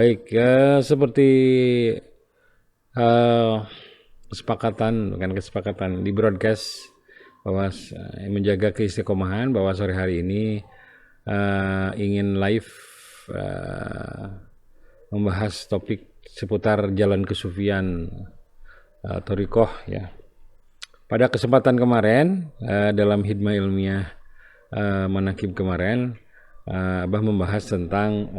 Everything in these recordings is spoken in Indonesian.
Baik, seperti eh, kesepakatan di broadcast bahwa menjaga keistiqomahan bahwa sore hari ini ingin live eh, membahas topik seputar jalan kesufian Thorikoh ya. Pada kesempatan kemarin dalam hidmah ilmiah Manakib kemarin Abah membahas tentang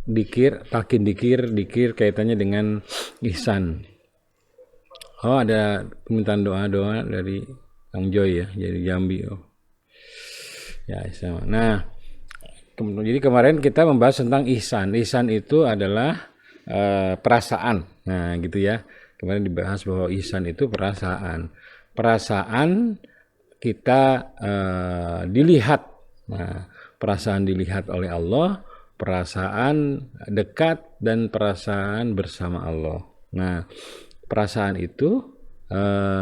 dikir, talqin dikir kaitannya dengan ihsan. Oh, ada permintaan doa dari Kang Joy ya, jadi Jambi. Oh. Ya, sama. Nah, jadi kemarin kita membahas tentang ihsan. Ihsan itu adalah perasaan. Nah, gitu ya. Kemarin dibahas bahwa ihsan itu perasaan. Perasaan kita dilihat. Nah, perasaan dilihat oleh Allah, perasaan dekat dan perasaan bersama Allah. Nah, perasaan itu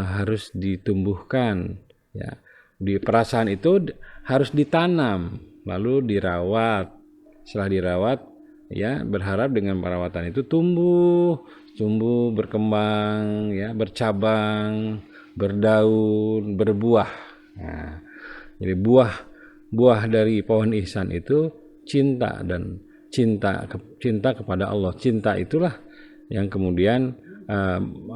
harus ditumbuhkan ya. Di perasaan itu harus ditanam, lalu dirawat. Setelah dirawat ya, berharap dengan perawatan itu tumbuh, berkembang ya, bercabang, berdaun, berbuah. Nah, jadi buah dari pohon ihsan itu cinta dan cinta kepada Allah. Cinta itulah yang kemudian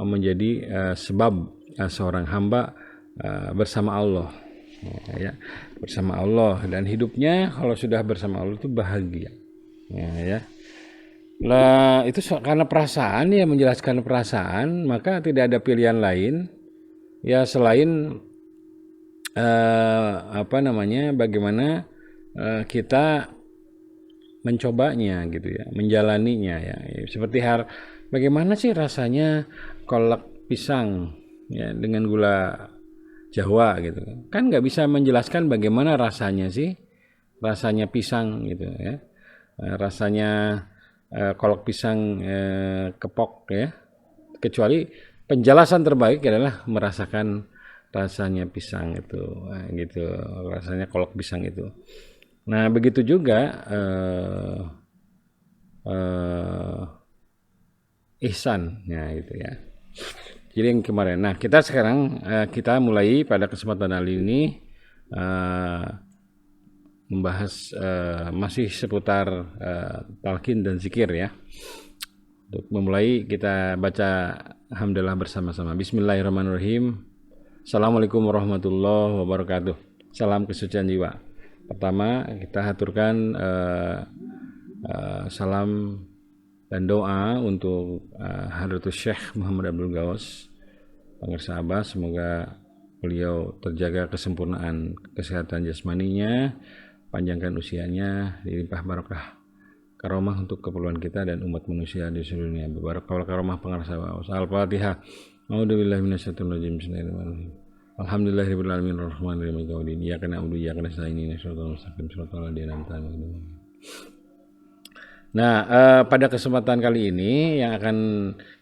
menjadi sebab seorang hamba bersama Allah ya, bersama Allah, dan hidupnya kalau sudah bersama Allah itu bahagia ya. Nah, itu karena perasaan ya, menjelaskan perasaan, maka tidak ada pilihan lain ya selain bagaimana kita mencobanya gitu ya, menjalaninya ya. Seperti bagaimana sih rasanya kolak pisang ya dengan gula Jawa gitu. Kan nggak bisa menjelaskan bagaimana rasanya sih, rasanya pisang gitu ya. Rasanya kolak pisang kepok ya. Kecuali penjelasan terbaik adalah merasakan rasanya pisang itu, gitu. Rasanya kolak pisang itu. Nah, begitu juga ihsan ya gitu ya. Jadi yang kemarin. Nah, kita sekarang kita mulai pada kesempatan kali ini membahas masih seputar talqin dan zikir ya. Untuk memulai kita baca hamdalah bersama-sama. Bismillahirrahmanirrahim. Assalamualaikum warahmatullahi wabarakatuh. Salam kesucian jiwa. Pertama kita haturkan salam dan doa untuk Hadratus Syekh Muhammad Abdul Gaus, Pangersa Abah, semoga beliau terjaga kesempurnaan kesehatan jasmaninya, panjangkan usianya, dilimpah barokah karomah untuk keperluan kita dan umat manusia di seluruh dunia. Barakah karomah Pangersa Abah. Al-Fatihah. A'udzubillahi minasyaitonir rajim. Bismillahirrahmanirrahim. Alhamdulillahirabbil alamin arrahmanirrahim maliki yaumiddin. Iyyaka na'budu wa iyyaka nasta'in ihdinas siratal mustaqim siratal ladzina an'amta 'alaihim. Nah, pada kesempatan kali ini yang akan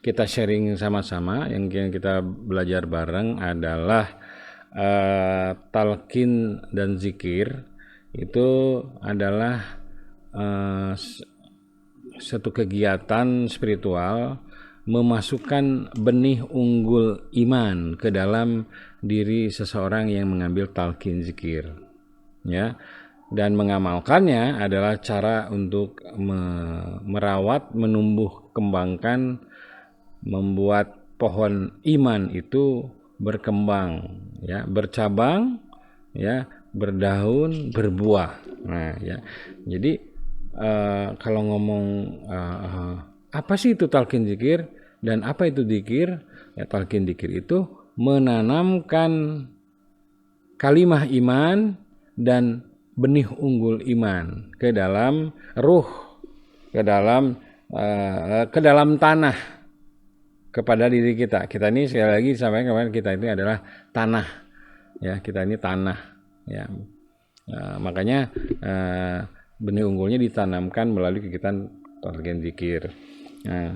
kita sharing sama-sama, yang kita belajar bareng adalah talqin dan zikir. Itu adalah satu kegiatan spiritual memasukkan benih unggul iman ke dalam diri seseorang yang mengambil talqin zikir ya. Dan mengamalkannya adalah cara untuk merawat, menumbuh kembangkan, membuat pohon iman itu berkembang ya, bercabang ya, berdaun, berbuah. Nah ya, jadi kalau ngomong apa sih itu talqin zikir dan apa itu zikir ya, talqin zikir itu menanamkan kalimah iman dan benih unggul iman ke dalam ruh, ke dalam tanah, kepada diri kita. Kita ini sekali lagi sampai kemarin, kita ini adalah tanah ya, kita ini tanah ya. Makanya benih unggulnya ditanamkan melalui kegiatan talqin zikir. Nah,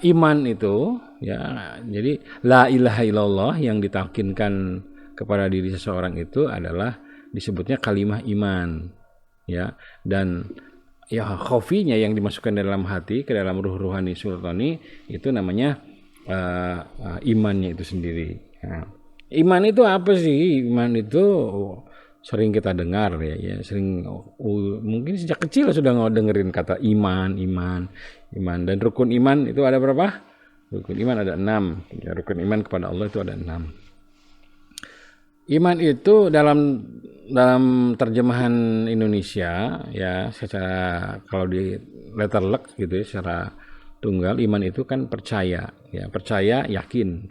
iman itu ya, jadi la ilaha illallah yang ditalqinkan kepada diri seseorang itu adalah disebutnya kalimah iman, ya. Dan ya khofinya yang dimasukkan dalam hati ke dalam ruh ruhani sultani itu namanya imannya itu sendiri. Nah, iman itu apa sih? Iman itu sering kita dengar ya sering mungkin sejak kecil sudah dengerin kata iman. Dan rukun iman itu ada berapa? Rukun iman ada 6. Ya, rukun iman kepada Allah itu ada 6. Iman itu dalam terjemahan Indonesia ya, secara kalau di letterlek gitu ya, secara tunggal, iman itu kan percaya ya, percaya yakin.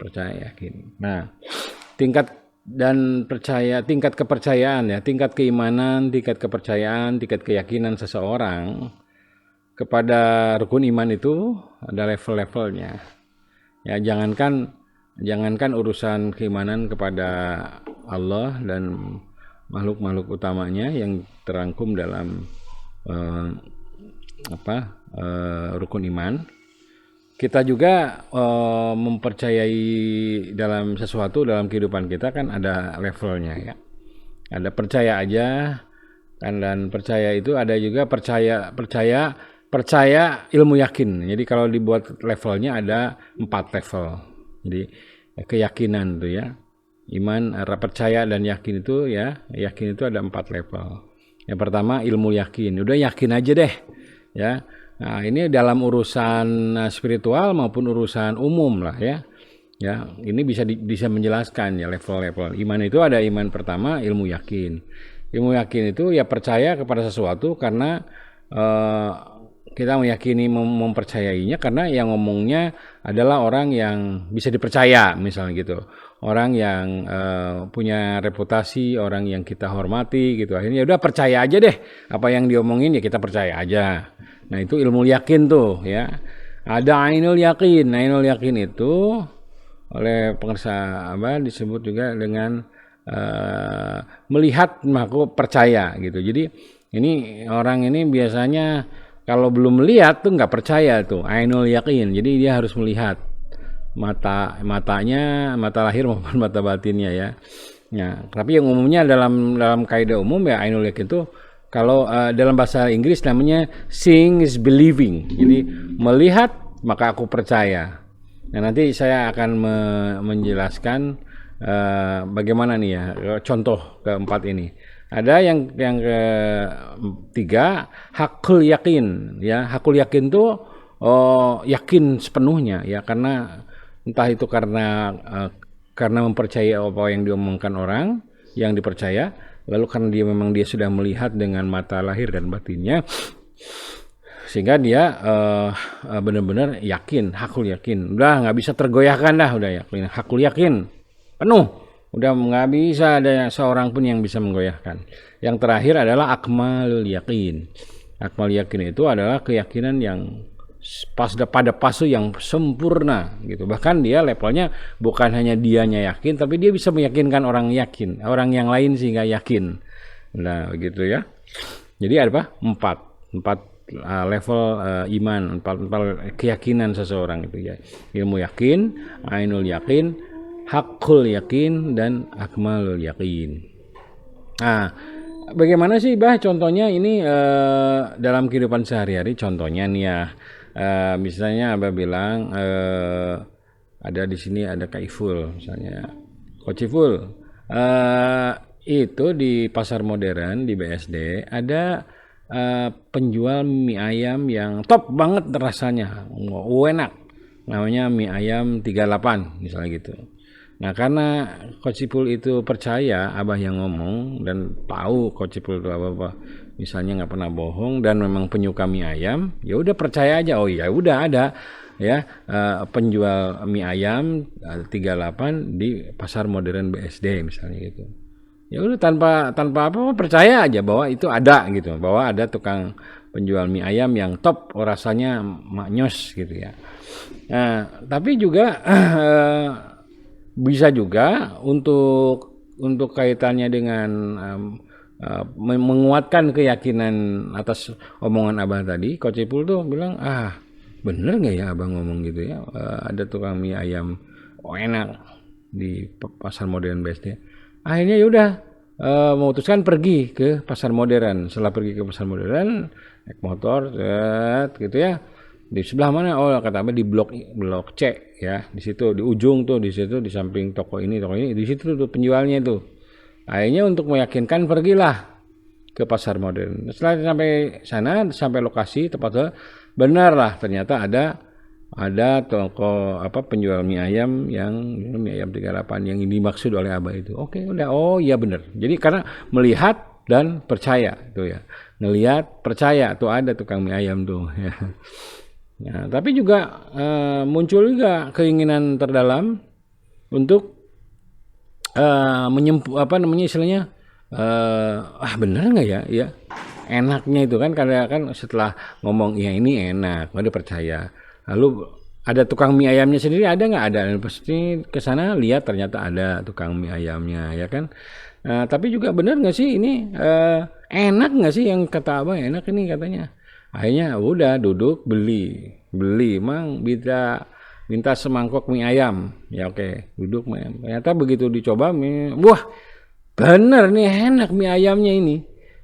Nah, tingkat kepercayaan ya, tingkat keimanan, tingkat kepercayaan, tingkat keyakinan seseorang kepada rukun iman itu ada level-levelnya. Ya, jangankan urusan keimanan kepada Allah dan makhluk-makhluk utamanya yang terangkum dalam rukun iman. Kita juga mempercayai dalam sesuatu dalam kehidupan kita kan ada levelnya ya. Ada percaya aja kan, dan percaya itu ada juga percaya ilmu yakin. Jadi kalau dibuat levelnya ada 4 level. Jadi keyakinan tuh ya. Iman, percaya dan yakin itu ya. Yakin itu ada 4 level. Yang pertama ilmu yakin. Udah yakin aja deh ya. Nah, ini dalam urusan spiritual maupun urusan umum lah ya. Ya, ini bisa menjelaskan ya level-level. Iman itu ada iman pertama ilmu yakin. Ilmu yakin itu ya percaya kepada sesuatu karena kita meyakini mempercayainya karena yang ngomongnya adalah orang yang bisa dipercaya misalnya gitu. Orang yang punya reputasi, orang yang kita hormati gitu. Akhirnya udah percaya aja deh apa yang diomongin ya kita percaya aja. Nah, itu ilmu yakin tuh ya. Ada ainul yakin. Ainul yakin itu oleh pengersa disebut juga dengan melihat maka percaya gitu. Jadi ini orang ini biasanya kalau belum melihat tuh nggak percaya tuh, ainul yakin. Jadi dia harus melihat matanya, mata lahir maupun mata batinnya ya. Nah, tapi yang umumnya dalam kaidah umum ya ainul yakin tuh kalau dalam bahasa Inggris namanya seeing is believing. Jadi melihat maka aku percaya. Nah, nanti saya akan menjelaskan bagaimana nih ya contoh keempat ini. Ada yang ketiga hakul yakin ya. Hakul yakin tuh yakin sepenuhnya ya, karena entah itu karena mempercayai apa yang diomongkan orang yang dipercaya, lalu karena dia sudah melihat dengan mata lahir dan batinnya sehingga dia benar-benar yakin, hakul yakin. Udah nggak bisa tergoyahkan dah, udah yakin, hakul yakin penuh. Udah nggak bisa ada seorang pun yang bisa menggoyahkan. Yang terakhir adalah akmalul yakin. Akmal yakin itu adalah keyakinan yang pada fase yang sempurna gitu. Bahkan dia levelnya bukan hanya dianya yakin, tapi dia bisa meyakinkan orang yang lain sehingga yakin. Nah, begitu ya. Jadi ada apa? Empat level iman, empat keyakinan seseorang itu ya. Ilmu yakin, ainul yakin, hakul yakin, dan akmalul yakin. Nah, bagaimana sih contohnya ini dalam kehidupan sehari-hari? Contohnya nih ya, misalnya Abah bilang ada di sini ada Kak Iful misalnya, Coach Iful, itu di pasar modern di BSD ada penjual mie ayam yang top banget rasanya, enak, namanya mie ayam 38 misalnya gitu. Nah, karena Coach Ipul itu percaya Abah yang ngomong dan tahu Coach Ipul itu apa misalnya nggak pernah bohong dan memang penyuka mie ayam, ya udah percaya aja. Oh ya udah ada ya penjual mie ayam 38 di pasar modern BSD misalnya gitu. Ya udah tanpa apa percaya aja bahwa itu ada gitu, bahwa ada tukang penjual mie ayam yang top, rasanya maknyos gitu ya. Nah, tapi juga bisa juga untuk kaitannya dengan menguatkan keyakinan atas omongan Abah tadi. Coach Ipul tuh bilang, bener nggak ya Abah ngomong gitu ya, ada tukang mie ayam enak di pasar modern BSD. Akhirnya yaudah memutuskan pergi ke pasar modern. Setelah pergi ke pasar modern, naik motor, gitu ya. Di sebelah mana? Oh, kata apa di blok C ya. Di situ di ujung tuh, di situ di samping toko ini, di situ tuh penjualnya itu. Akhirnya untuk meyakinkan pergilah ke pasar modern. Setelah sampai sana, sampai lokasi tepatnya, benar lah ternyata ada toko penjual mie ayam yang mie ayam 38 yang dimaksud oleh Abah itu. Oke, udah. Oh iya benar. Jadi karena melihat dan percaya itu ya. Ngelihat, percaya tuh ada tukang mie ayam tuh ya. Ya, tapi juga muncul juga keinginan terdalam untuk istilahnya bener nggak ya? Ya enaknya itu kan karena kan setelah ngomong ya ini enak, udah percaya. Lalu ada tukang mie ayamnya sendiri ada nggak? Ada. Pasti ke sana lihat ternyata ada tukang mie ayamnya ya kan. Tapi juga bener nggak sih ini enak nggak sih yang kata Abah enak ini katanya. Akhirnya udah duduk beli mang minta semangkok mie ayam ya oke duduk mie ayam. Ternyata begitu dicoba wah bener nih enak mie ayamnya ini.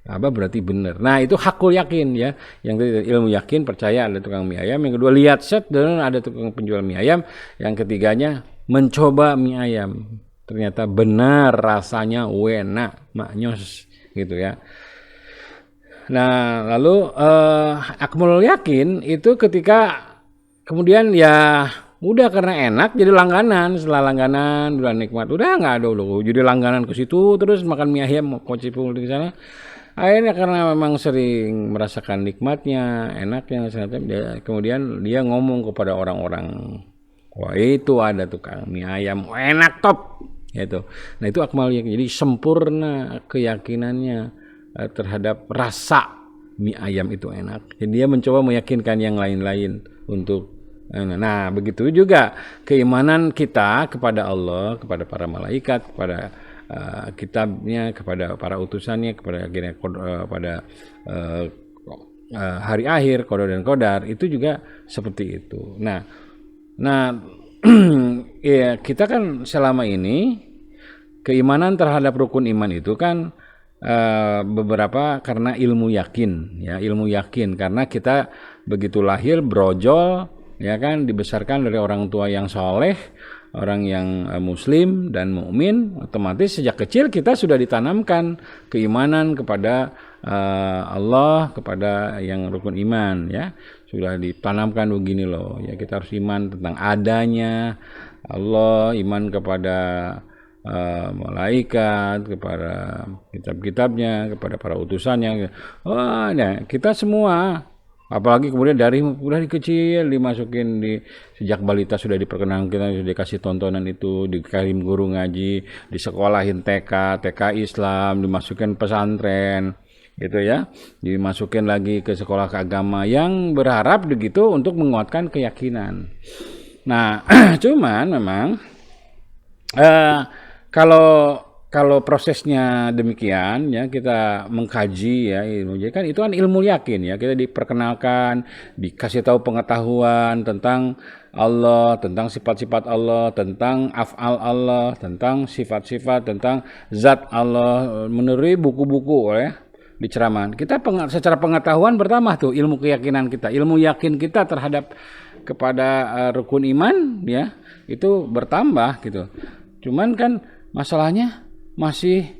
Abah berarti bener. Nah itu hakul yakin ya. Yang tadi ilmu yakin percaya ada tukang mie ayam. Yang kedua lihat set dan ada tukang penjual mie ayam. Yang ketiganya mencoba mie ayam. Ternyata benar rasanya enak maknyos gitu ya. Nah lalu akmul yakin itu ketika kemudian ya udah karena enak jadi langganan. Setelah langganan udah nikmat udah nggak ada loh jadi langganan ke situ terus makan mie ayam kocipul di sana. Akhirnya karena memang sering merasakan nikmatnya, enaknya, kemudian dia ngomong kepada orang-orang, wah itu ada tukang mie ayam, enak top, gitu. Nah itu akmal yakin, jadi sempurna keyakinannya terhadap rasa mie ayam itu enak. Jadi dia mencoba meyakinkan yang lain-lain untuk. Nah begitu juga keimanan kita kepada Allah, kepada para malaikat, kepada kitabnya, kepada para utusannya, kepada hari akhir, qada dan qadar itu juga seperti itu. Nah ya kita kan selama ini keimanan terhadap rukun iman itu kan beberapa karena ilmu yakin ya, ilmu yakin karena kita begitu lahir brojol ya kan dibesarkan dari orang tua yang soleh, orang yang muslim dan mukmin, otomatis sejak kecil kita sudah ditanamkan keimanan kepada Allah, kepada yang rukun iman ya. Sudah ditanamkan begini loh, ya kita harus iman tentang adanya Allah, iman kepada malaikat, kepada kitab-kitabnya, kepada para utusannya. Wah, nah, kita semua apalagi kemudian dari kecil dimasukin sejak balita sudah diperkenalkan, kita sudah dikasih tontonan itu, dikirim guru ngaji, disekolahin TK Islam, dimasukin pesantren gitu ya, dimasukin lagi ke sekolah agama yang berharap begitu untuk menguatkan keyakinan. Nah cuman memang kalau prosesnya demikian ya kita mengkaji ya ilmu jadi kan itu kan ilmu yakin ya, kita diperkenalkan, dikasih tahu pengetahuan tentang Allah, tentang sifat-sifat Allah, tentang af'al Allah, tentang sifat-sifat, tentang zat Allah melalui buku-buku ya di ceramah. Kita secara pengetahuan bertambah tuh ilmu keyakinan kita, ilmu yakin kita terhadap kepada rukun iman ya itu bertambah gitu. Cuman kan masalahnya masih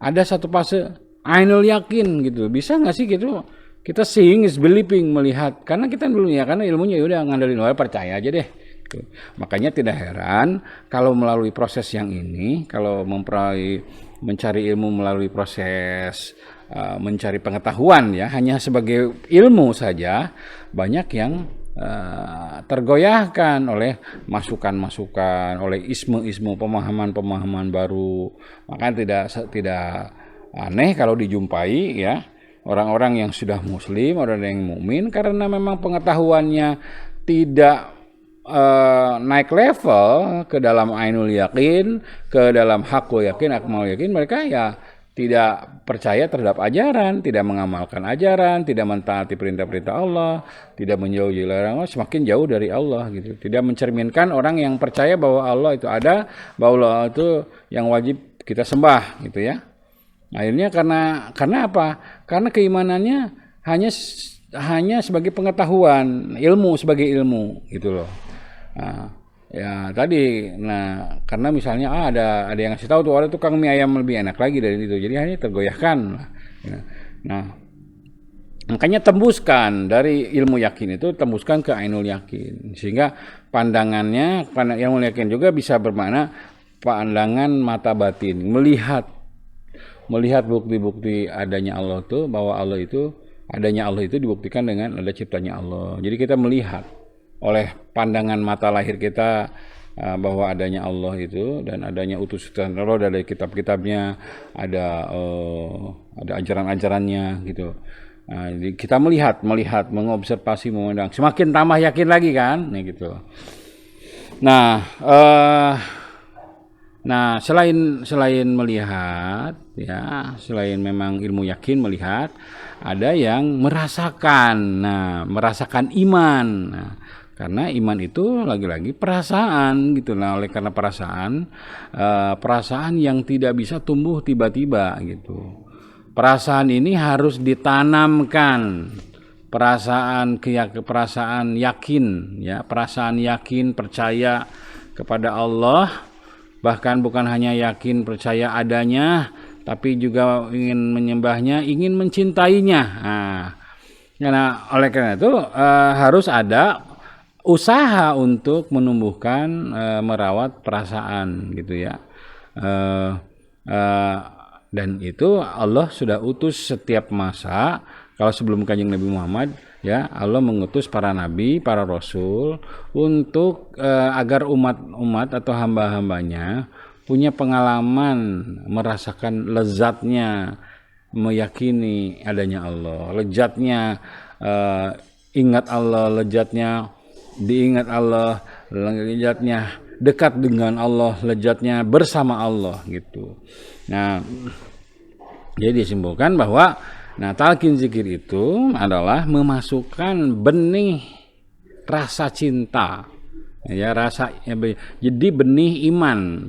ada satu fase ainul yakin gitu. Bisa nggak sih gitu kita seeing is believing, melihat, karena kita dulu ya karena ilmunya udah ngandelin percaya aja deh gitu. Makanya tidak heran kalau melalui proses yang ini, kalau mencari ilmu melalui proses mencari pengetahuan ya hanya sebagai ilmu saja, banyak yang tergoyahkan oleh masukan-masukan, oleh isme-isme, pemahaman-pemahaman baru. Maka tidak aneh kalau dijumpai ya orang-orang yang sudah muslim, orang yang mukmin, karena memang pengetahuannya tidak naik level ke dalam ainul yakin, ke dalam hakul yakin, akmal yakin, mereka ya tidak percaya terhadap ajaran, tidak mengamalkan ajaran, tidak mentaati perintah-perintah Allah, tidak menjauhi larangan, semakin jauh dari Allah gitu. Tidak mencerminkan orang yang percaya bahwa Allah itu ada, bahwa Allah itu yang wajib kita sembah gitu ya. Akhirnya karena apa? Karena keimanannya hanya sebagai pengetahuan, ilmu sebagai ilmu gitu loh. Nah, ya tadi, karena misalnya ada yang ngasih tahu tuh ada tukang mie ayam lebih enak lagi dari itu, jadi hanya tergoyahkan. Nah, makanya tembuskan dari ilmu yakin itu, tembuskan ke ainul yakin, sehingga pandangannya ilmu yakin juga bisa bermakna pandangan mata batin, melihat bukti-bukti adanya Allah itu, bahwa adanya Allah itu dibuktikan dengan ada ciptanya Allah. Jadi kita melihat oleh pandangan mata lahir kita bahwa adanya Allah itu dan adanya utusan Allah dari kitab-kitabnya, ada ajaran-ajarannya gitu. Jadi kita melihat, mengobservasi, memandang, semakin tambah yakin lagi kan, gitu. Nah, selain melihat, ya, selain memang ilmu yakin melihat, ada yang merasakan. Nah, merasakan iman. Nah, karena iman itu lagi-lagi perasaan gitu. Nah, oleh karena perasaan yang tidak bisa tumbuh tiba-tiba gitu. Perasaan ini harus ditanamkan. Perasaan yakin, ya, perasaan yakin, percaya kepada Allah. Bahkan bukan hanya yakin percaya adanya, tapi juga ingin menyembahnya, ingin mencintainya. Nah, oleh karena itu harus ada usaha untuk menumbuhkan, merawat perasaan gitu ya. Dan itu Allah sudah utus setiap masa. Kalau sebelum Kanjeng Nabi Muhammad, ya, Allah mengutus para nabi, para rasul untuk agar umat atau hamba-hambanya punya pengalaman merasakan lezatnya meyakini adanya Allah, lezatnya ingat Allah, lezatnya diingat Allah, lezatnya dekat dengan Allah, lezatnya bersama Allah gitu. Nah, jadi disimpulkan bahwa talqin zikir itu adalah memasukkan benih rasa cinta, ya, jadi benih iman,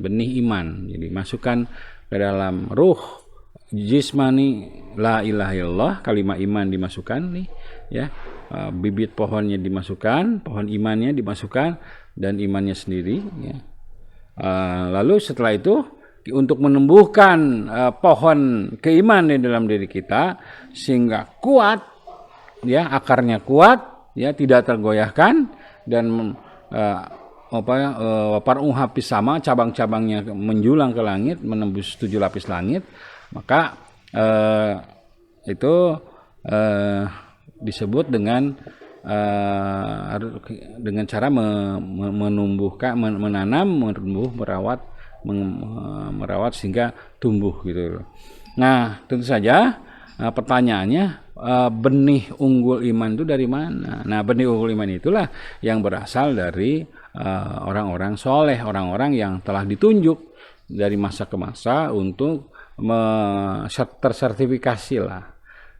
jadi masukkan ke dalam ruh jismani la ilaha illallah, kalimat iman dimasukkan nih, ya, bibit pohonnya dimasukkan, pohon imannya dimasukkan, dan imannya sendiri, ya. Lalu setelah itu untuk menumbuhkan pohon keimanan di dalam diri kita sehingga kuat, ya, akarnya kuat, ya, tidak tergoyahkan, dan parunghabis sama, cabang-cabangnya menjulang ke langit, menembus 7 lapis langit, maka itu disebut dengan cara menumbuhkan, menanam, merawat sehingga tumbuh gitu. Nah, tentu saja pertanyaannya, benih unggul iman itu dari mana? Nah, benih unggul iman itulah yang berasal dari orang-orang soleh, orang-orang yang telah ditunjuk dari masa ke masa untuk tersertifikasi lah.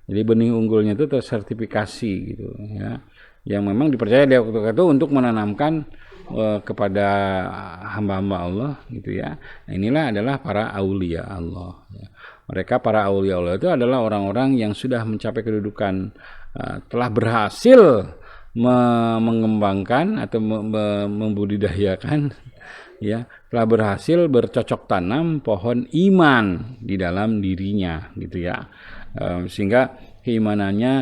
Jadi benih unggulnya itu tersertifikasi gitu, ya, yang memang dipercaya di waktu itu untuk menanamkan kepada hamba-hamba Allah gitu ya. Nah, inilah adalah para aulia Allah, ya. Mereka para aulia Allah itu adalah orang-orang yang sudah mencapai kedudukan, telah berhasil mengembangkan atau membudidayakan, ya, telah berhasil bercocok tanam pohon iman di dalam dirinya gitu ya, sehingga keimanannya,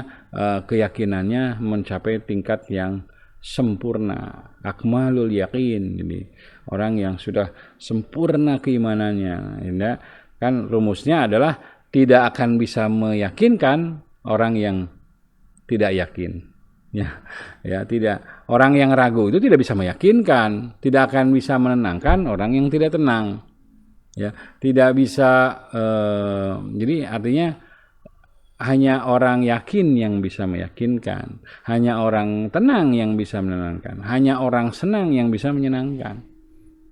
keyakinannya mencapai tingkat yang sempurna, akmalul yakin. Jadi orang yang sudah sempurna keimanannya, ya, kan rumusnya adalah tidak akan bisa meyakinkan orang yang tidak yakin, ya, tidak, orang yang ragu itu tidak bisa meyakinkan, tidak akan bisa menenangkan orang yang tidak tenang, ya, tidak bisa. Jadi artinya hanya orang yakin yang bisa meyakinkan, hanya orang tenang yang bisa menenangkan, hanya orang senang yang bisa menyenangkan,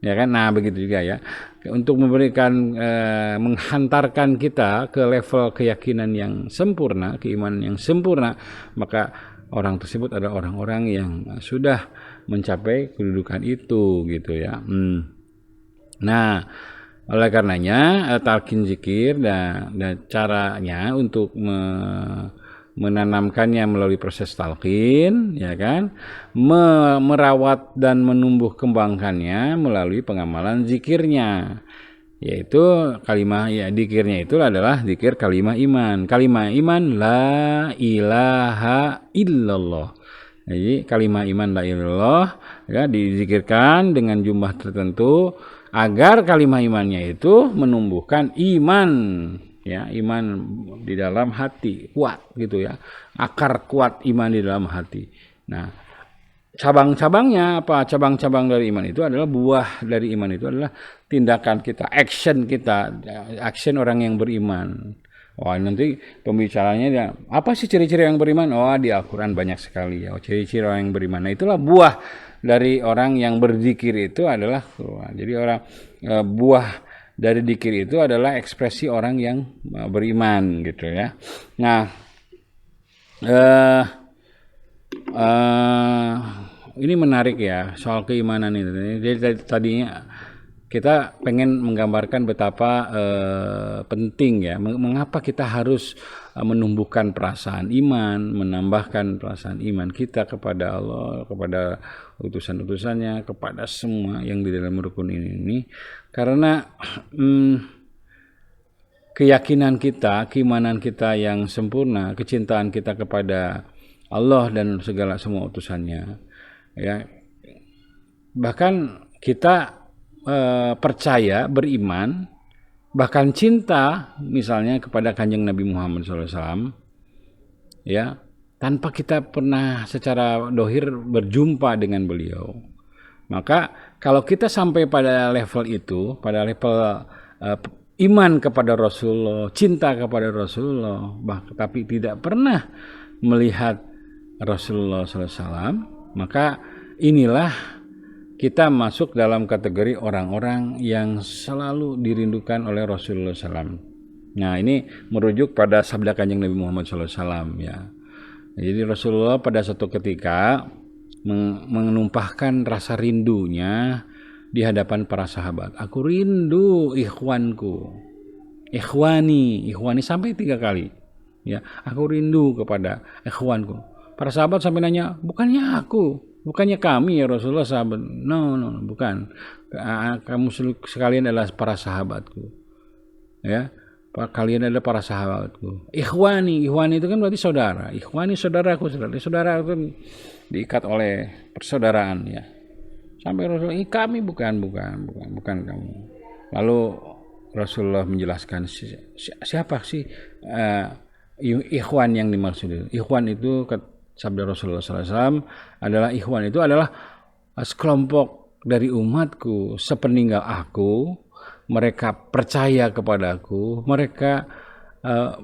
ya kan. Nah, begitu juga ya, untuk memberikan, menghantarkan kita ke level keyakinan yang sempurna, keimanan yang sempurna, maka orang tersebut adalah orang-orang yang sudah mencapai kedudukan itu gitu ya. Nah, Oleh karenanya talqin zikir dan caranya untuk menanamkannya melalui proses talqin, ya kan, merawat dan menumbuh kembangkannya melalui pengamalan zikirnya, yaitu kalimah ya zikirnya itu adalah zikir kalimah iman. Kalimah iman la ilaha illallah. Jadi kalimah iman la ilaha illallah ya dizikirkan dengan jumlah tertentu agar kalimah imannya itu menumbuhkan iman, ya, iman di dalam hati kuat gitu ya, akar kuat iman di dalam hati. Nah, cabang-cabangnya apa? Cabang-cabang dari iman itu adalah buah dari iman itu adalah tindakan kita, action orang yang beriman. Wah, nanti pembicaranya dia, apa sih ciri-ciri yang beriman? Oh, di Al-Quran banyak sekali ya, ciri-ciri orang yang beriman. Nah, itulah buah dari orang yang berzikir itu adalah jadi orang buah dari zikir itu adalah ekspresi orang yang beriman gitu ya. Nah, ini menarik ya soal keimanan itu. Jadi tadinya kita pengen menggambarkan betapa penting ya, mengapa kita harus menumbuhkan perasaan iman, menambahkan perasaan iman kita kepada Allah, kepada utusan-utusannya, kepada semua yang di dalam rukun ini. Karena keyakinan kita, keimanan kita yang sempurna, kecintaan kita kepada Allah dan segala semua utusannya, ya, bahkan kita percaya, beriman, bahkan cinta misalnya kepada Kanjeng Nabi Muhammad SAW, ya, tanpa kita pernah secara dohir berjumpa dengan beliau. Maka kalau kita sampai pada level itu, pada level iman kepada Rasulullah, cinta kepada Rasulullah, tapi tidak pernah melihat Rasulullah SAW, maka inilah kita masuk dalam kategori orang-orang yang selalu dirindukan oleh Rasulullah SAW. Nah, ini merujuk pada sabda Kanjeng Nabi Muhammad SAW ya. Jadi Rasulullah pada suatu ketika menumpahkan rasa rindunya di hadapan para sahabat. Aku rindu ikhwanku, ikhwani sampai 3 kali. Ya, aku rindu kepada ikhwanku. Para sahabat sampai nanya, bukannya kami ya Rasulullah sahabat. No, bukan. Kamu sekalian adalah para sahabatku. Ya, kalian adalah para sahabatku. Ikhwani itu kan berarti saudara. Ikhwani saudaraku, saudara itu diikat oleh persaudaraan ya. Sampai Rasulullah, kami bukan kamu. Lalu Rasulullah menjelaskan siapa sih ikhwan yang dimaksud. Ikhwan itu sabda Rasulullah SAW adalah ikhwan itu adalah sekelompok dari umatku sepeninggal aku, mereka percaya kepadaku, mereka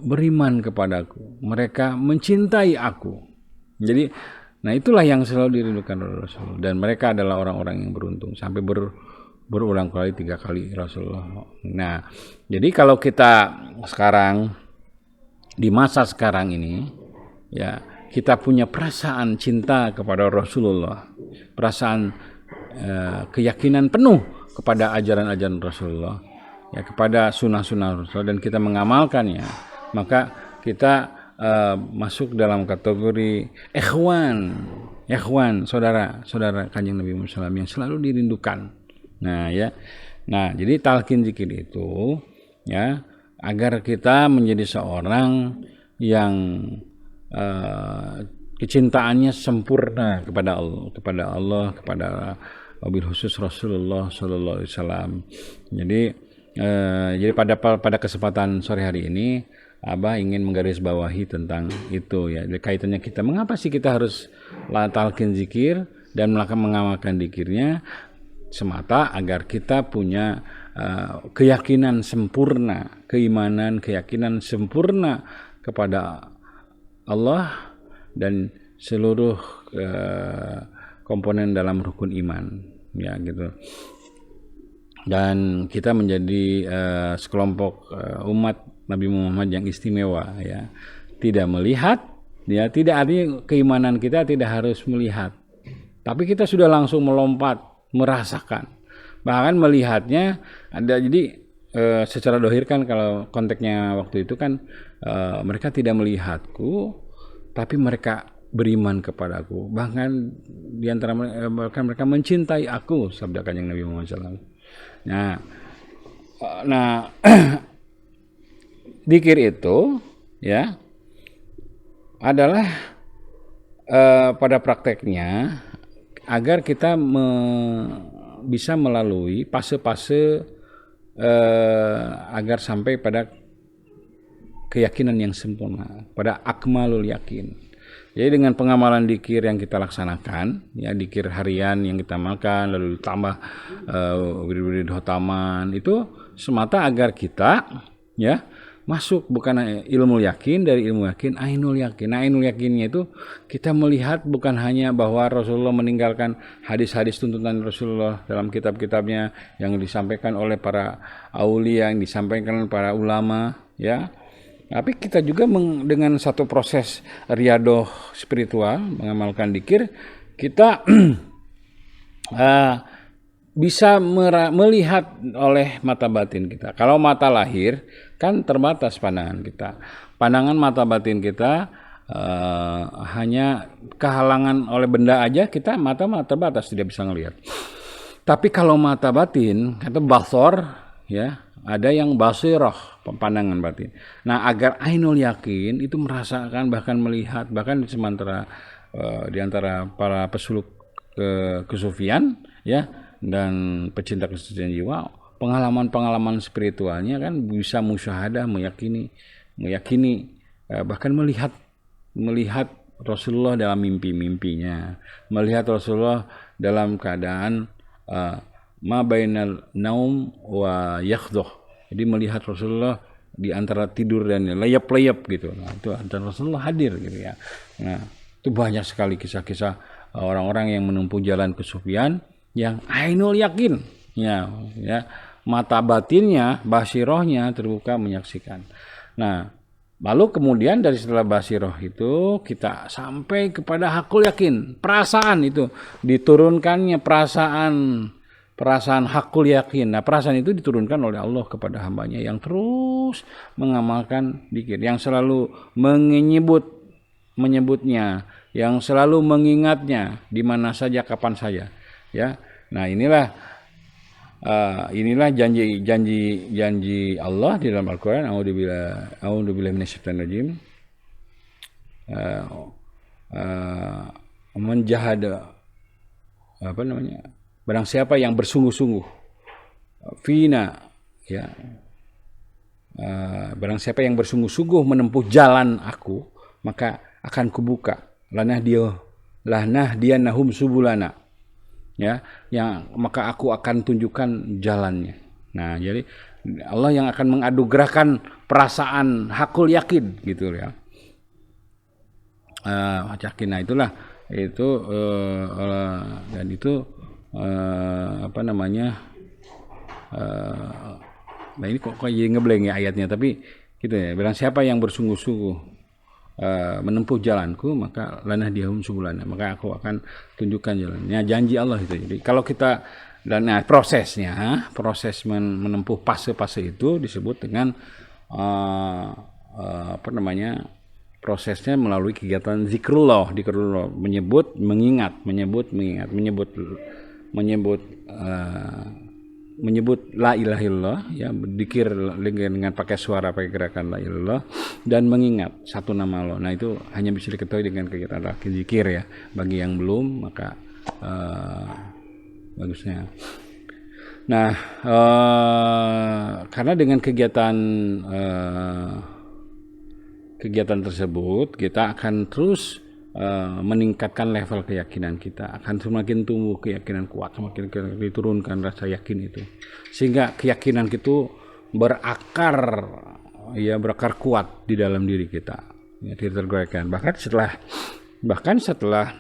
beriman kepadaku, mereka mencintai aku. Jadi, nah itulah yang selalu dirindukan oleh Rasulullah, dan mereka adalah orang-orang yang beruntung sampai berulang kali 3 kali Rasulullah. Nah, jadi kalau kita sekarang di masa sekarang ini, ya, kita punya perasaan cinta kepada Rasulullah, perasaan keyakinan penuh kepada ajaran-ajaran Rasulullah, ya, kepada sunnah-sunnah Rasulullah, dan kita mengamalkannya, maka kita masuk dalam kategori ikhwan, saudara Kanjeng Nabi Muhammad SAW yang selalu dirindukan. Nah, ya, jadi talqin zikir itu, ya, agar kita menjadi seorang yang kecintaannya sempurna kepada Allah, kepada wabil khusus Rasulullah Sallallahu Alaihi Wasallam. Jadi pada kesempatan sore hari ini, Abah ingin menggarisbawahi tentang itu ya. Kaitannya kita, mengapa sih kita harus talqin zikir dan mengamalkan zikirnya, semata agar kita punya keyakinan sempurna, keyakinan sempurna kepada Allah dan seluruh komponen dalam rukun iman, ya gitu. Dan kita menjadi sekelompok umat Nabi Muhammad yang istimewa, ya. Tidak melihat, ya, tidak artinya keimanan kita tidak harus melihat, tapi kita sudah langsung melompat merasakan. Bahkan melihatnya ada, jadi secara dohir kan kalau konteksnya waktu itu kan mereka tidak melihatku, tapi mereka beriman kepadaku. Bahkan di antara bahkan mereka mencintai aku, sabda Kanjeng Nabi Muhammad SAW. Nah, dzikir itu ya adalah pada prakteknya agar kita bisa melalui fase-fase agar sampai pada keyakinan yang sempurna, pada akmalul yakin. Jadi dengan pengamalan dzikir yang kita laksanakan, ya dzikir harian yang kita amalkan, lalu ditambah wirid-wirid khotaman, itu semata agar kita ya masuk bukan ilmu yakin, dari ilmu yakin ainul yakin. Nah, ainul yakinnya itu kita melihat bukan hanya bahwa Rasulullah meninggalkan hadis-hadis tuntunan Rasulullah dalam kitab-kitabnya yang disampaikan oleh para aulia, yang disampaikan oleh para ulama, ya. Tapi kita juga dengan satu proses riadoh spiritual, mengamalkan dzikir, kita bisa melihat oleh mata batin kita. Kalau mata lahir kan terbatas pandangan kita. Pandangan mata batin kita hanya kehalangan oleh benda aja, kita mata terbatas, tidak bisa ngelihat. Tapi kalau mata batin, kata basor, ya, ada yang basirah, pandangan batin. Nah, agar ainul yakin itu merasakan, bahkan melihat, bahkan di antara para pesuluk kesufian, ya, dan pecinta kesucian jiwa, pengalaman-pengalaman spiritualnya kan bisa musyahadah, meyakini, bahkan melihat Rasulullah dalam mimpi-mimpinya, melihat Rasulullah dalam keadaan ma bainal naum wa yakhdhah. Jadi melihat Rasulullah di antara tidur dan layap-layap gitu. Nah, itu dan Rasulullah hadir gitu ya. Nah, itu banyak sekali kisah-kisah orang-orang yang menempuh jalan kesufian yang ainul yakin, ya, mata batinnya, basirohnya terbuka menyaksikan. Nah, lalu kemudian dari setelah basiroh itu kita sampai kepada hakul yakin, perasaan itu diturunkannya perasaan hakul yakin. Nah, perasaan itu diturunkan oleh Allah kepada hambanya yang terus mengamalkan dzikir, yang selalu menyebutnya, yang selalu mengingatnya di mana saja, kapan saja, ya. Nah, inilah janji Allah di dalam Al-Qur'an. A'udzubillahi minasyaitonir rajim. Menjahada barang siapa yang bersungguh-sungguh fina, ya, barang siapa yang bersungguh-sungguh menempuh jalan aku, maka akan kubuka lanah dia nahum subulana, ya, yang maka aku akan tunjukkan jalannya. Nah, jadi Allah yang akan menganugerahkan perasaan hakul yakin gitu ya. Yakin. Nah, itulah itu dan itu nah ini kok jadi ngeblank ya ayatnya, tapi gitu ya, barang siapa yang bersungguh-sungguh menempuh jalanku, maka lanah dihum subulana, maka aku akan tunjukkan jalannya. Janji Allah itu. Jadi kalau kita proses menempuh fase-fase itu disebut dengan prosesnya melalui kegiatan zikrullah, menyebut, mengingat, menyebut la ilaha illallah, ya, berzikir dengan pakai suara, pakai gerakan la ilaha illallah, dan mengingat satu nama Allah. Nah, itu hanya bisa diketahui dengan kegiatan zikir ya. Bagi yang belum, maka bagusnya. Nah, karena dengan kegiatan tersebut kita akan terus meningkatkan level keyakinan kita, akan semakin tumbuh keyakinan kuat, semakin diturunkan rasa yakin itu, sehingga keyakinan itu berakar kuat di dalam diri kita, ya, tergerakkan. Bahkan setelah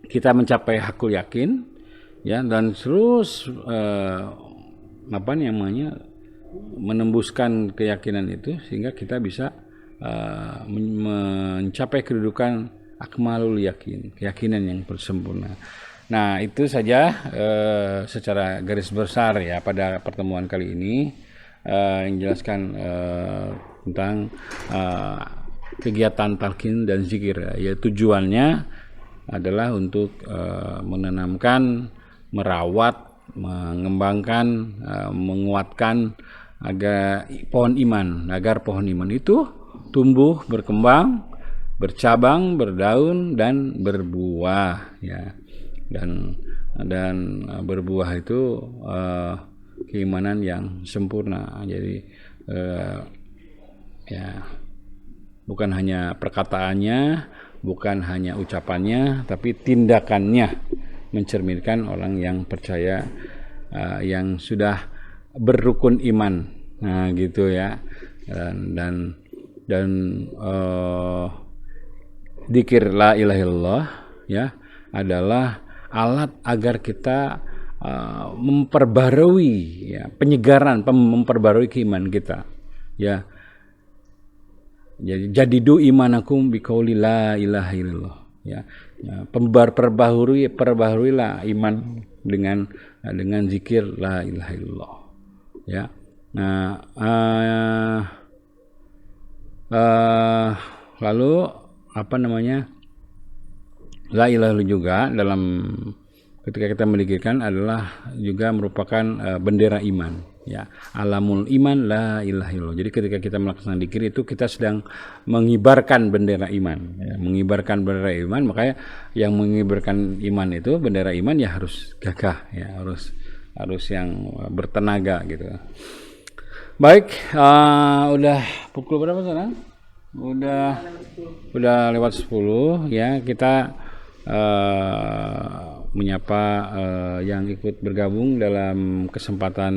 kita mencapai hakul yakin, ya, dan terus menembuskan keyakinan itu sehingga kita bisa mencapai kedudukan akmalul yakin, keyakinan yang bersempurna. Nah, itu saja secara garis besar ya pada pertemuan kali ini yang jelaskan tentang kegiatan talqin dan zikir. Ya, tujuannya adalah untuk menanamkan, merawat, mengembangkan, menguatkan agar pohon iman itu tumbuh, berkembang, bercabang, berdaun dan berbuah ya. Dan berbuah itu keimanan yang sempurna. Jadi ya bukan hanya perkataannya, bukan hanya ucapannya, tapi tindakannya mencerminkan orang yang percaya, yang sudah berrukun iman. Nah, gitu ya. Dan dzikir la ilaha illallah ya adalah alat agar kita memperbarui ya, penyegaran, memperbarui keimanan kita ya. Jadidu imanakum biqauli la ilaha illallah ya. Perbaharuilah iman dengan zikir la ilaha illallah ya. Nah, lalu apa namanya, la ilaha illallah juga dalam ketika kita mendikirkan adalah juga merupakan bendera iman ya, alamul iman la ilaha illallah. Jadi ketika kita melaksanakan dikir itu kita sedang mengibarkan bendera iman ya, mengibarkan bendera iman. Makanya yang mengibarkan iman itu bendera iman ya harus gagah ya, harus yang bertenaga gitu. Baik, udah pukul berapa sekarang? Udah lewat 10 ya. Kita menyapa yang ikut bergabung dalam kesempatan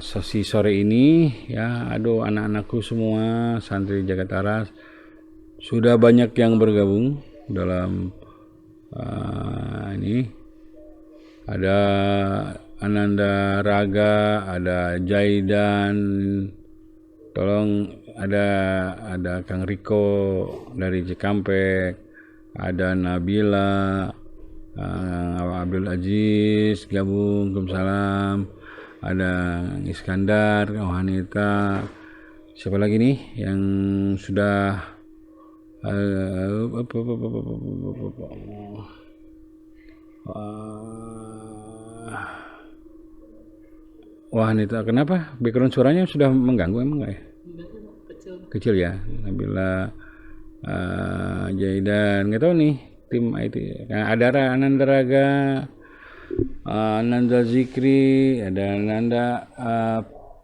sesi sore ini ya. Aduh, anak-anakku semua santri Jagat Aras sudah banyak yang bergabung dalam ini. Ada Ananda Raga, ada Jaidan, tolong ada Kang Riko dari Cikampek, ada Nabila, Abdul Aziz gabung, Waalaikumsalam, ada Iskandar, Wanita, siapa lagi nih yang sudah Wanita, kenapa background suaranya sudah mengganggu emang nggak ya? Kecil ya. Nabila, Jaidan, nggak tahu nih tim IT. Nah, ada Ananda Raga, Ananda Zikri, ada Ananda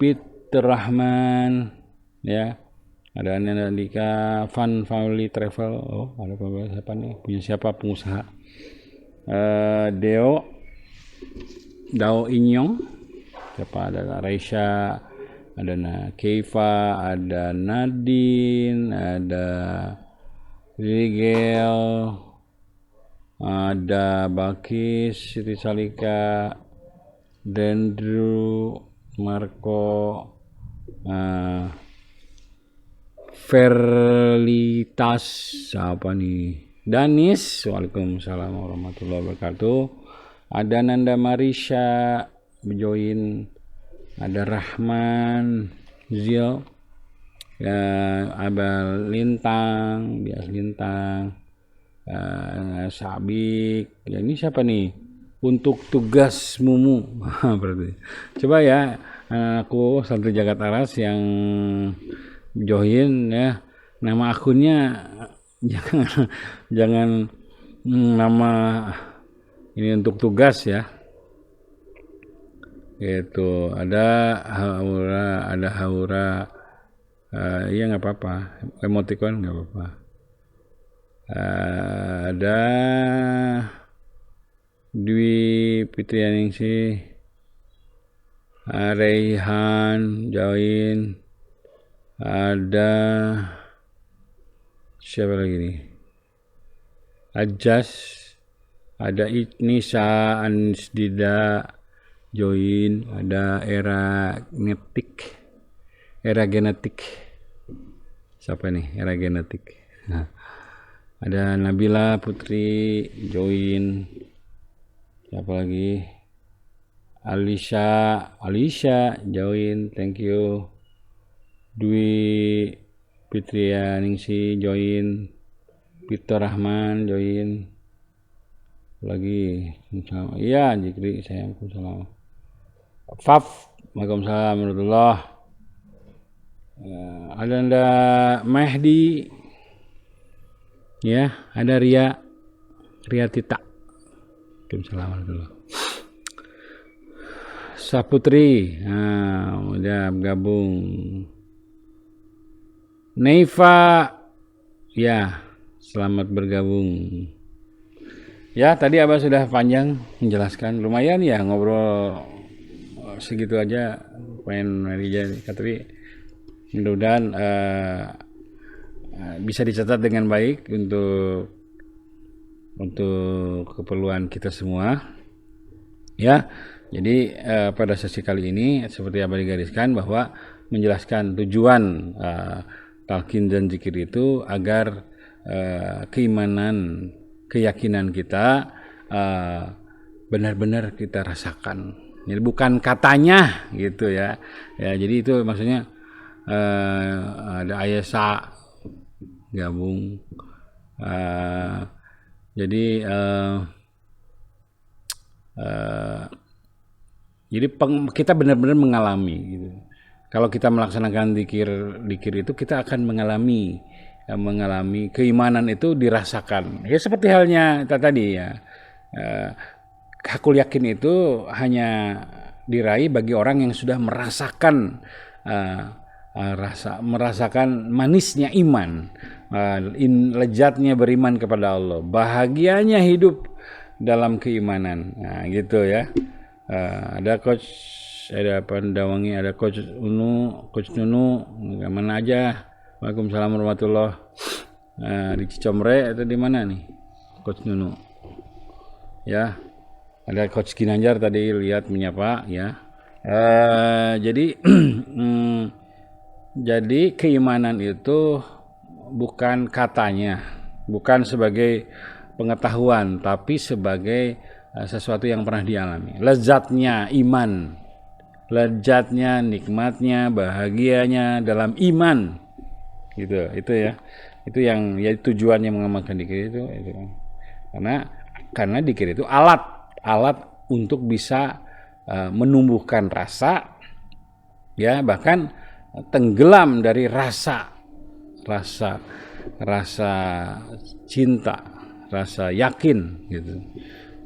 Peter Rahman ya, ada Ananda Dika, Fun Family Travel. Oh, ada siapa nih, punya siapa, pengusaha. Dao Inyong, siapa, ada Raisya, ada Keifa, ada Nadine, ada Rigel, ada Bakis, Siti Salika, Dendru, Marco, Verlitas, apa nih, Danis, Waalaikumsalam warahmatullahi wabarakatuh. Ada Nanda Marisha join, ada Rahman, Zil, ya, Abel Lintang, Bias Lintang, Sabik. Ya, ini siapa nih? Untuk tugas Mumu. Berarti. Coba ya, aku santri Jagat Aras yang join ya, nama akunnya jangan nama ini untuk tugas ya. Itu ada Haura, iya nggak apa-apa, emoticon nggak apa-apa. Ada Dwi Fitrianingsih, Raihan join, ada siapa lagi nih, Ajas, ada Nisa Ansdida join, ada era genetik, siapa nih era genetik, nah, Ada Nabila Putri join. Siapa lagi? Alicia join, thank you. Dwi Fitrianingsi join. Victor Rahman join. Lagi iya Jikri, saya salam. Faf, waalaikumsalam warahmatullah. Ada anda Mahdi, ya, ada Ria Tita. Waalaikumsalam warahmatullah. Saputri, udah bergabung. Neifa, ya, selamat bergabung. Ya, tadi Abah sudah panjang menjelaskan, lumayan ya ngobrol segitu aja, pengen Marija, tapi mudah-mudahan bisa dicatat dengan baik untuk keperluan kita semua. Ya, jadi pada sesi kali ini seperti Abah digariskan bahwa menjelaskan tujuan talqin dan zikir itu agar keimanan, keyakinan kita benar-benar kita rasakan. Jadi bukan katanya gitu ya. Ya, jadi itu maksudnya ada Ayesa gabung. Jadi kita benar-benar mengalami gitu. Kalau kita melaksanakan dikir itu kita akan mengalami keimanan itu dirasakan. Ya seperti halnya tadi ya. Hakul yakin itu hanya diraih bagi orang yang sudah merasakan manisnya iman, lezatnya beriman kepada Allah, bahagianya hidup dalam keimanan. Nah, gitu ya. Ada coach, ada Pandawangi, ada coach Nunu, mana aja. Waalaikumsalam warahmatullah. Di Cicomre atau di mana nih coach Nunu? Ya, ada coach Ginanjar tadi lihat menyapa ya. Jadi jadi keimanan itu bukan katanya, bukan sebagai pengetahuan, tapi sebagai sesuatu yang pernah dialami. Lezatnya iman, lezatnya, nikmatnya, bahagianya dalam iman, gitu. Itu ya, itu yang ya tujuannya mengamalkan dikir itu. Karena dikir itu alat untuk bisa menumbuhkan rasa, ya, bahkan tenggelam dari rasa cinta, rasa yakin gitu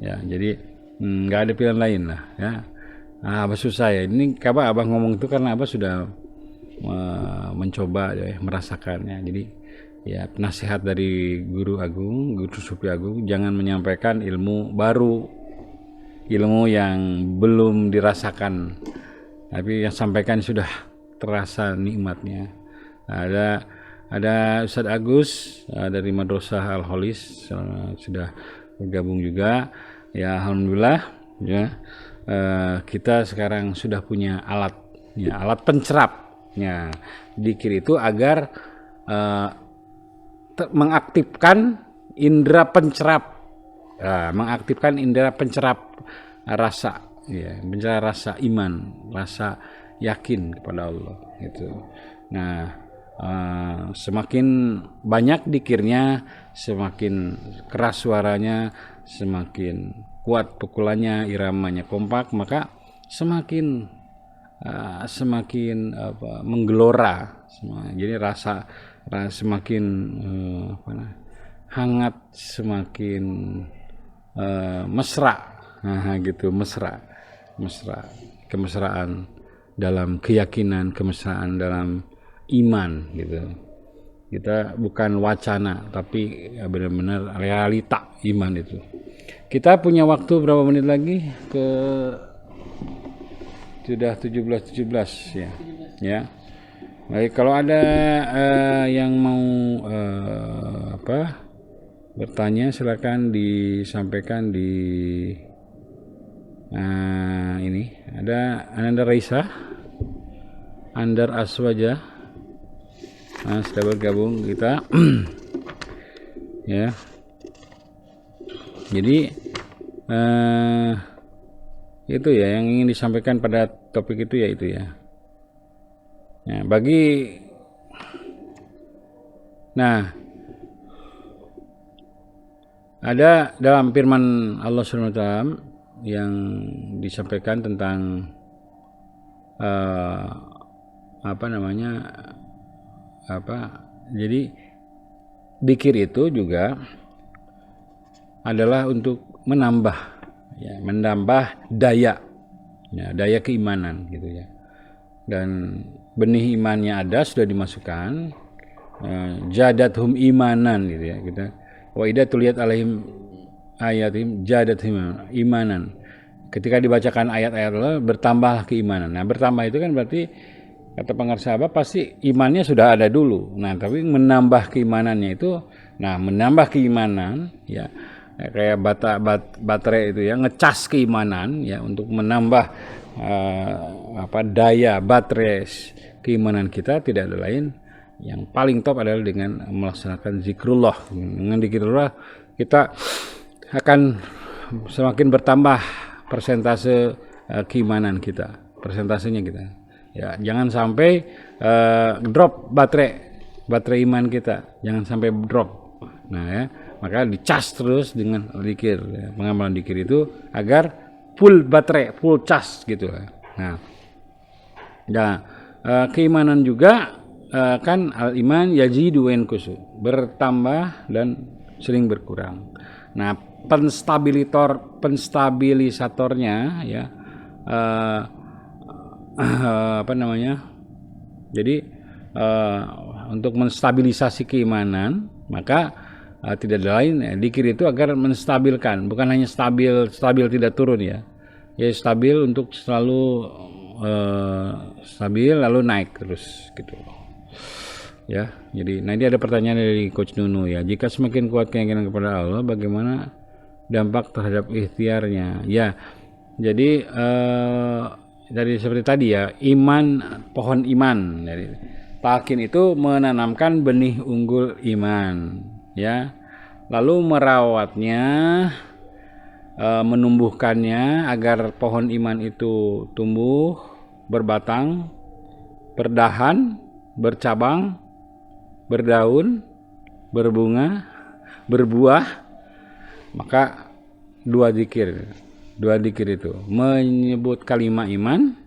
ya. Jadi nggak ada pilihan lain lah ya. Abah susah ya ini, Abah ngomong itu karena Abah sudah mencoba ya, merasakannya. Jadi ya nasihat dari Guru Sufi Agung, jangan menyampaikan ilmu baru, ilmu yang belum dirasakan, tapi yang sampaikan sudah terasa nikmatnya. Ada Ustadz Agus dari Madrasah Al-Holis sudah bergabung juga ya. Alhamdulillah ya, kita sekarang sudah punya alat pencerapnya dikir itu agar mengaktifkan indera pencerap, rasa ya, pencerap rasa iman, rasa yakin kepada Allah gitu. Nah, semakin banyak dikirnya, semakin keras suaranya, semakin kuat pukulannya, iramanya kompak, maka semakin menggelora. Jadi rasa semakin hangat, semakin mesra, gitu, mesra, kemesraan dalam keyakinan, kemesraan dalam iman gitu. Kita bukan wacana, tapi benar-benar realita iman itu. Kita punya waktu berapa menit lagi? Sudah 17 ya. Ya. Baik, kalau ada yang mau bertanya, silakan disampaikan di ini. Ada Ananda Raisa, Andar Aswaja, sudah bergabung kita. ya. Jadi itu ya yang ingin disampaikan pada topik itu ya itu ya. Nah, ada dalam firman Allah Subhanahu wa taala yang disampaikan tentang jadi dzikir itu juga adalah untuk menambah daya keimanan gitu ya. Dan benih imannya ada, sudah dimasukkan, jadathum imanan gitu ya, kita wa idza tuliyat alaihim ayatim jadathum imanan. Ketika dibacakan ayat-ayat Allah, bertambah keimanan. Nah, bertambah itu kan berarti kata pengarang sahabat pasti imannya sudah ada dulu. Nah, tapi menambah keimanannya itu, menambah keimanan ya kayak baterai itu ya, ngecas keimanan ya untuk menambah daya baterai keimanan kita, tidak ada lain yang paling top adalah dengan melaksanakan zikrullah. Dengan zikrullah kita akan semakin bertambah persentase keimanan kita, persentasenya kita. Ya, jangan sampai drop baterai iman kita, jangan sampai drop. Nah ya, maka dicas terus dengan zikir. Ya. Pengamalan zikir itu agar full baterai, full cas gitu. Nah, keimanan juga kan al-iman yazidu wa yanqusu, bertambah dan sering berkurang. Nah, penstabilisatornya ya jadi untuk menstabilisasi keimanan, maka tidak ada lain zikir itu agar menstabilkan, bukan hanya stabil tidak turun ya stabil untuk selalu stabil lalu naik terus gitu ya. Jadi nanti ada pertanyaan dari Coach Nunu ya, jika semakin kuat keyakinan kepada Allah, bagaimana dampak terhadap ikhtiarnya ya. Jadi dari seperti tadi ya, iman, pohon iman. Jadi talqin itu menanamkan benih unggul iman ya, lalu merawatnya, menumbuhkannya agar pohon iman itu tumbuh, berbatang, berdahan, bercabang, berdaun, berbunga, berbuah. Maka dua zikir itu menyebut kalimat iman,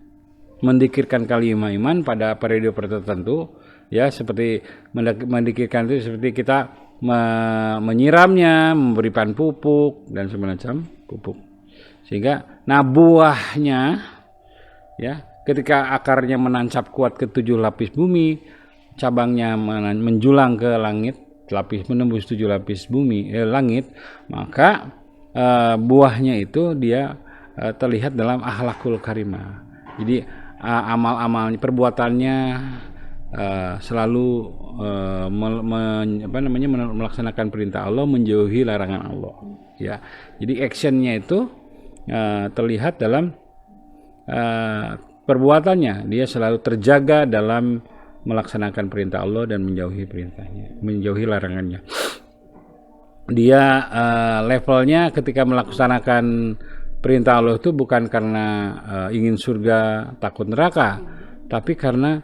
mendikirkan kalimat iman pada periode tertentu ya, seperti mendikirkan itu seperti kita menyiramnya, memberikan pupuk dan semacam pupuk, sehingga buahnya ya, ketika akarnya menancap kuat ke 7 lapis bumi, cabangnya menjulang ke langit, menembus 7 lapis bumi langit, maka buahnya itu dia terlihat dalam akhlakul karimah. Jadi amal-amalnya, perbuatannya selalu melaksanakan perintah Allah, menjauhi larangan Allah ya. Jadi actionnya itu terlihat dalam perbuatannya, dia selalu terjaga dalam melaksanakan perintah Allah dan menjauhi perintahnya, menjauhi larangannya. Dia levelnya ketika melaksanakan perintah Allah itu bukan karena ingin surga, takut neraka, tapi karena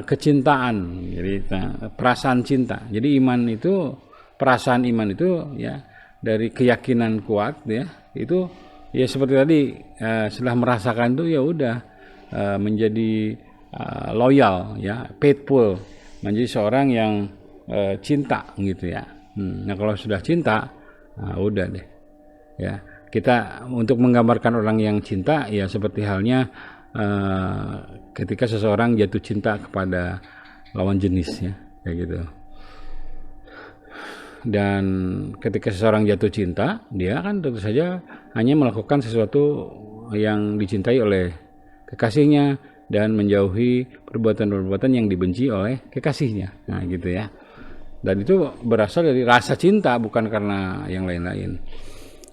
kecintaan. Jadi perasaan cinta. Jadi perasaan iman itu ya dari keyakinan kuat ya, itu ya seperti tadi setelah merasakan itu ya udah menjadi loyal ya, faithful, menjadi seorang yang cinta gitu ya. Nah, kalau sudah cinta, udah deh ya. Kita untuk menggambarkan orang yang cinta ya seperti halnya ketika seseorang jatuh cinta kepada lawan jenisnya kayak gitu. Dan ketika seseorang jatuh cinta, dia kan tentu saja hanya melakukan sesuatu yang dicintai oleh kekasihnya dan menjauhi perbuatan-perbuatan yang dibenci oleh kekasihnya. Nah, gitu ya. Dan itu berasal dari rasa cinta, bukan karena yang lain-lain.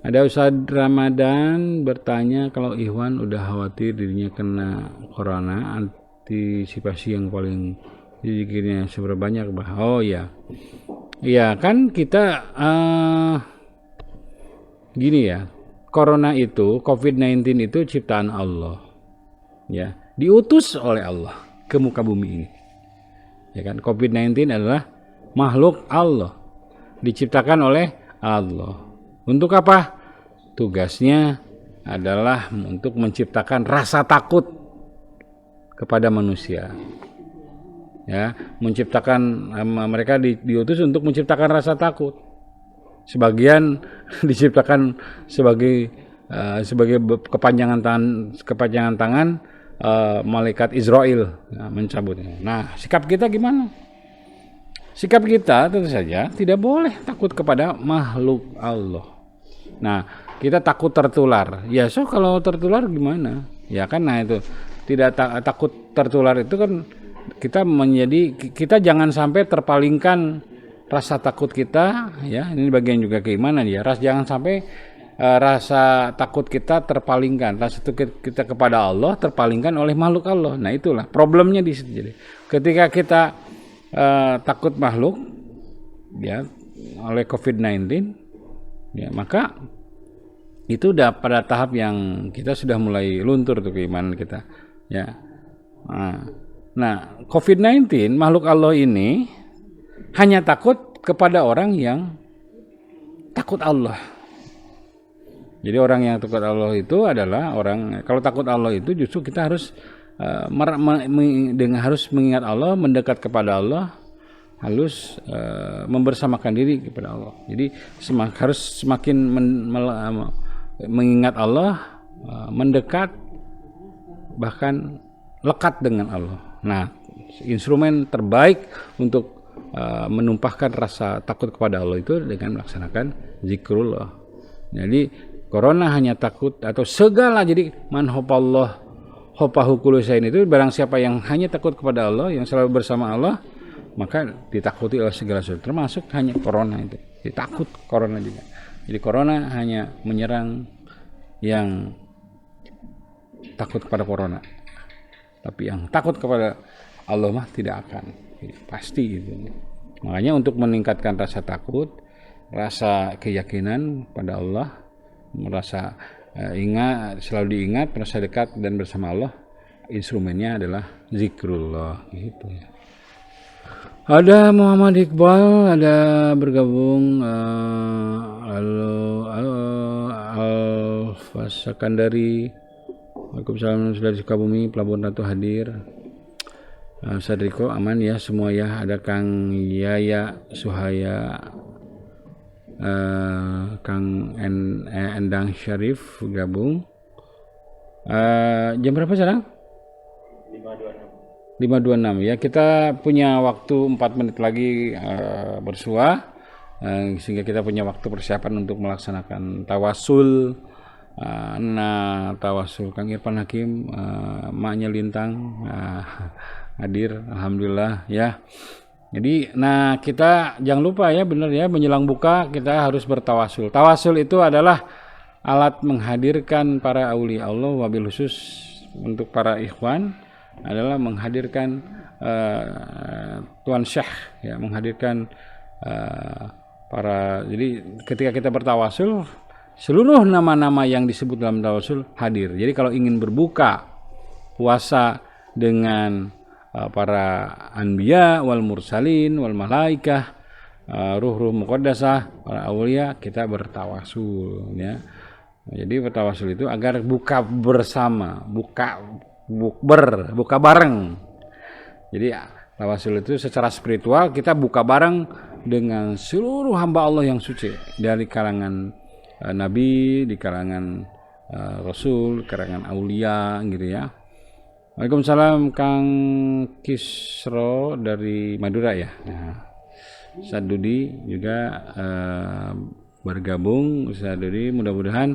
Ada Ustadz Ramadan bertanya, kalau Ikhwan udah khawatir dirinya kena corona, antisipasi yang paling zikirnya seberapa banyak, Bah? Oh ya. Ya kan kita gini ya. Corona itu, COVID-19 itu ciptaan Allah. Ya, diutus oleh Allah ke muka bumi ini. Ya kan, COVID-19 adalah makhluk Allah. Diciptakan oleh Allah. Untuk apa? Tugasnya adalah untuk menciptakan rasa takut kepada manusia. Ya, menciptakan mereka diutus untuk menciptakan rasa takut. Sebagian diciptakan sebagai kepanjangan tangan malaikat Israel mencabutnya. Nah, sikap kita gimana? Sikap kita tentu saja tidak boleh takut kepada makhluk Allah. Nah, kita takut tertular. Ya, kalau tertular gimana? Ya kan, nah itu tidak takut tertular itu kan kita jangan sampai terpalingkan rasa takut kita, ya ini bagian juga keimanan ya. Jangan sampai rasa takut kita terpalingkan, rasa takut kita kepada Allah terpalingkan oleh makhluk Allah. Nah itulah problemnya di situ. Jadi ketika kita takut makhluk, ya oleh COVID-19, ya maka itu udah pada tahap yang kita sudah mulai luntur tuh keimanan kita, ya. Nah, COVID-19 makhluk Allah ini hanya takut kepada orang yang takut Allah. Jadi orang yang takut Allah itu adalah kalau takut Allah itu justru kita harus harus mengingat Allah, mendekat kepada Allah, harus membersamakan diri kepada Allah. Jadi harus semakin mengingat Allah, mendekat, bahkan lekat dengan Allah. Nah, instrumen terbaik untuk menumpahkan rasa takut kepada Allah itu dengan melaksanakan zikrullah. Jadi corona hanya takut atau segala, jadi man hopallah hopahu kullu syai'in, itu barang siapa yang hanya takut kepada Allah, yang selalu bersama Allah, maka ditakuti oleh segala sesuatu, termasuk hanya corona itu. Ditakut corona juga. Jadi corona hanya menyerang yang takut kepada corona. Tapi yang takut kepada Allah mah tidak akan. Pasti itu. Makanya untuk meningkatkan rasa takut, rasa keyakinan pada Allah, merasa selalu diingat, merasa dekat dan bersama Allah, instrumennya adalah zikrullah gitu ya. Ada Muhammad Iqbal, ada bergabung Al-Fasakandari. Waalaikumsalam, sudah di Sukabumi, Pelabuhan Ratu hadir. Sadriko aman ya semua ya. Ada Kang Yaya Suhaya, Kang Endang Syarif gabung. Jam berapa sekarang? 5.26 ya. Kita punya waktu 4 menit lagi bersua, sehingga kita punya waktu persiapan untuk melaksanakan tawasul. Tawasul Kang Irfan Hakim, maknya Lintang hadir, alhamdulillah ya. Jadi kita jangan lupa ya, benar ya, menjelang buka kita harus bertawasul. Tawasul itu adalah alat menghadirkan para aulia Allah, wabil khusus untuk para ikhwan adalah menghadirkan Tuan Syekh ya, menghadirkan jadi ketika kita bertawasul, seluruh nama-nama yang disebut dalam tawasul hadir. Jadi kalau ingin berbuka puasa dengan para anbiya wal mursalin wal malaikah, ruh-ruh muqaddasah, para aulia, kita bertawasul ya. Jadi bertawasul itu agar buka bersama, buka bareng. Jadi tawasul itu secara spiritual kita buka bareng dengan seluruh hamba Allah yang suci, dari kalangan nabi, di kalangan rasul, kalangan aulia gitu ya. Waalaikumsalam Kang Kisro dari Madura ya. Nah, Ustaz Dudi juga bergabung. Ustaz Dudi, mudah-mudahan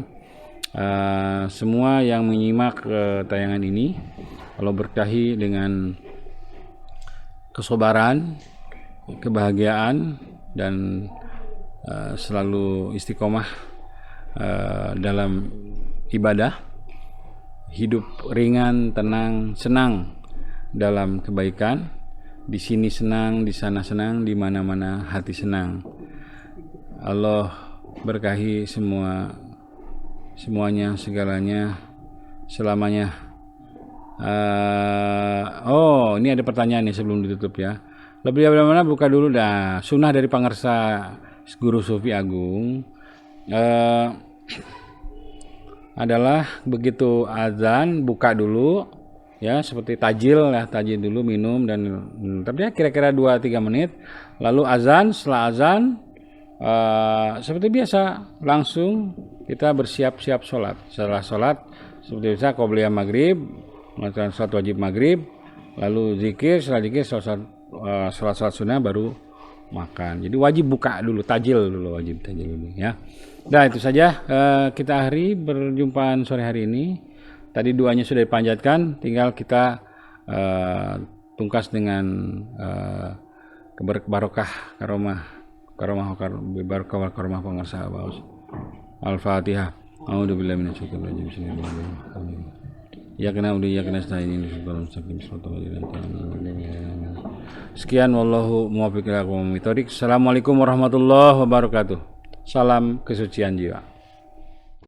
semua yang menyimak tayangan ini Allah berkahi dengan kesabaran, kebahagiaan, dan selalu istiqomah dalam ibadah, hidup ringan, tenang, senang dalam kebaikan, Di sini senang, di sana senang, di mana-mana hati senang. Allah berkahi semuanya, segalanya, selamanya. Ini ada pertanyaan nih sebelum ditutup ya. Lebih mana buka dulu dah. Sunnah dari pangarsa Guru Sufi Agung adalah begitu azan buka dulu ya, seperti tajil dulu minum dan tapi ya kira-kira 2-3 menit, lalu azan. Setelah azan seperti biasa langsung kita bersiap-siap sholat. Setelah sholat seperti biasa qobliyah maghrib, melakukan sholat wajib maghrib, lalu zikir. Setelah zikir sholat sunnah, baru makan. Jadi wajib buka dulu, tajil dulu ya. Nah itu saja kita akhiri perjumpaan sore hari ini. Tadi doanya sudah dipanjatkan, tinggal kita tungkas dengan barokah karomah pengarsa Baus. Al-Fatihah. A'udzubillahi minasyaitonir rajim. Bismillahirrahmanirrahim. Ya kena nasta'in. Sekian, wallahu muwaffiq ila aqwamit thoriq. Assalamualaikum warahmatullahi wabarakatuh. Salam kesucian jiwa.